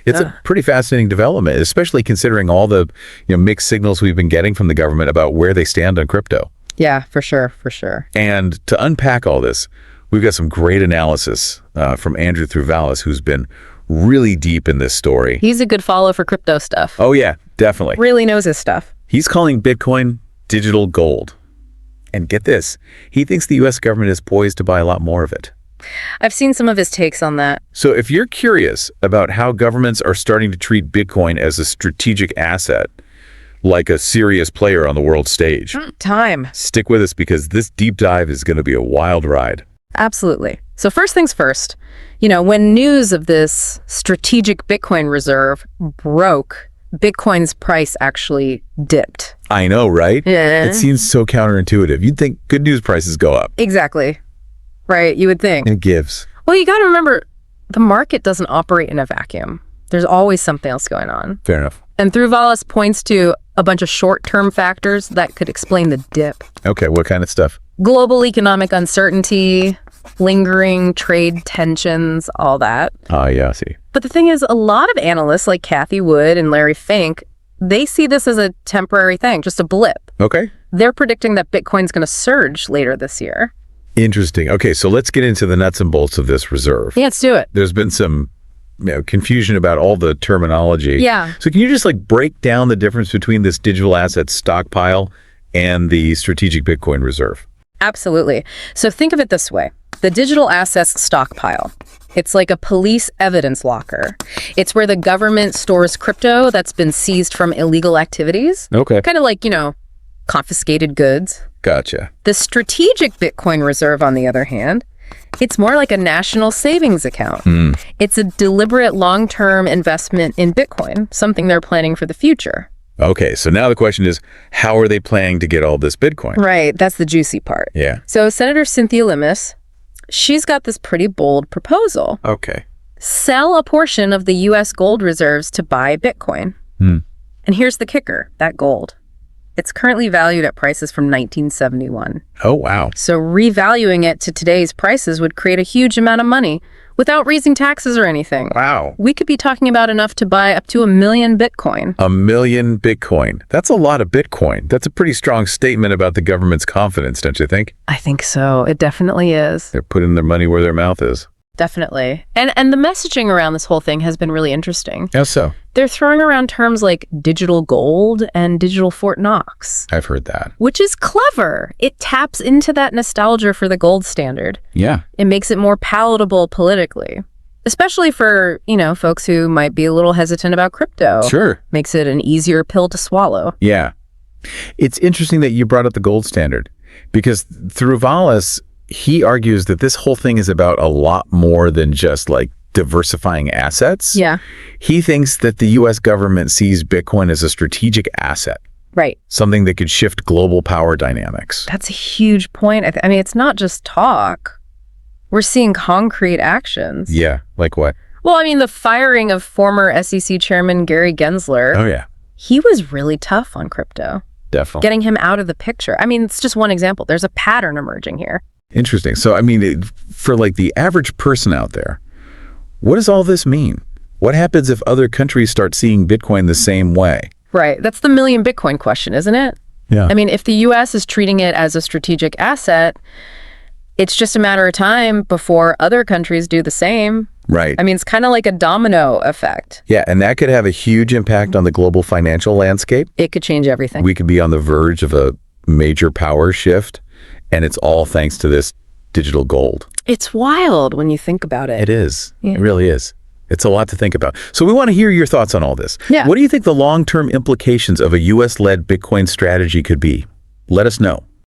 It's a pretty fascinating development, especially considering all the mixed signals we've been getting from the government about where they stand on crypto. Yeah, for sure, for sure. And to unpack all this, we've got some great analysis from Andrew Throuvalas, who's been really deep in this story. He's a good follow for crypto stuff. Oh yeah, definitely. Really knows his stuff. He's calling Bitcoin digital gold. And get this, he thinks the U.S. government is poised to buy a lot more of it. I've seen some of his takes on that. So if you're curious about how governments are starting to treat Bitcoin as a strategic asset, like a serious player on the world stage, stick with us because this deep dive is going to be a wild ride. Absolutely. So first things first, when news of this strategic Bitcoin reserve broke, Bitcoin's price actually dipped. I know, right? Yeah. It seems so counterintuitive. You'd think good news prices go up. Exactly. Right, you would think. It gives. Well, you got to remember, the market doesn't operate in a vacuum. There's always something else going on. Fair enough. And Throuvalas points to a bunch of short-term factors that could explain the dip. Okay, what kind of stuff? Global economic uncertainty, lingering trade tensions, all that. Yeah, I see. But the thing is, a lot of analysts like Cathie Wood and Larry Fink, they see this as a temporary thing, just a blip. Okay. They're predicting that Bitcoin's going to surge later this year. Interesting. Okay, so let's get into the nuts and bolts of this reserve. Yeah, let's do it. There's been some confusion about all the terminology. Yeah. So can you just break down the difference between this digital asset stockpile and the strategic Bitcoin reserve? Absolutely. So think of it this way. The digital assets stockpile. It's like a police evidence locker. It's where the government stores crypto that's been seized from illegal activities. Okay. Kind of like, confiscated goods. Gotcha. The strategic Bitcoin reserve, on the other hand, it's more like a national savings account. It's a deliberate long-term investment in Bitcoin, something they're planning for the future. Okay, so now the question is, how are they planning to get all this Bitcoin? Right, that's the juicy part. Yeah. So Senator Cynthia Lummis, she's got this pretty bold proposal. Okay. Sell a portion of the U.S. gold reserves to buy Bitcoin. And here's the kicker, that gold. It's currently valued at prices from 1971. Oh, wow. So revaluing it to today's prices would create a huge amount of money without raising taxes or anything. Wow. We could be talking about enough to buy up to 1 million Bitcoin. 1 million Bitcoin. That's a lot of Bitcoin. That's a pretty strong statement about the government's confidence, don't you think? I think so. It definitely is. They're putting their money where their mouth is. Definitely. And the messaging around this whole thing has been really interesting. How so? They're throwing around terms like digital gold and digital Fort Knox. I've heard that. Which is clever. It taps into that nostalgia for the gold standard. Yeah. It makes it more palatable politically, especially for, folks who might be a little hesitant about crypto. Sure. Makes it an easier pill to swallow. Yeah. It's interesting that you brought up the gold standard because Throuvalas, he argues that this whole thing is about a lot more than just diversifying assets. Yeah. He thinks that the U.S. government sees Bitcoin as a strategic asset. Right. Something that could shift global power dynamics. That's a huge point. I mean, it's not just talk. We're seeing concrete actions. Yeah. Like what? Well, I mean, the firing of former SEC chairman Gary Gensler. Oh, yeah. He was really tough on crypto. Definitely. Getting him out of the picture. I mean, it's just one example. There's a pattern emerging here. Interesting. So, I mean, for the average person out there, what does all this mean? What happens if other countries start seeing Bitcoin the same way? Right. That's the million Bitcoin question, isn't it? Yeah. I mean, if the U.S. is treating it as a strategic asset, it's just a matter of time before other countries do the same. Right. I mean, it's kind of like a domino effect. Yeah, and that could have a huge impact on the global financial landscape. It could change everything. We could be on the verge of a major power shift, and it's all thanks to this digital gold. It's wild when you think about it. It is. Yeah. It really is. It's a lot to think about. So we want to hear your thoughts on all this. Yeah. What do you think the long-term implications of a U.S.-led Bitcoin strategy could be? Let us know.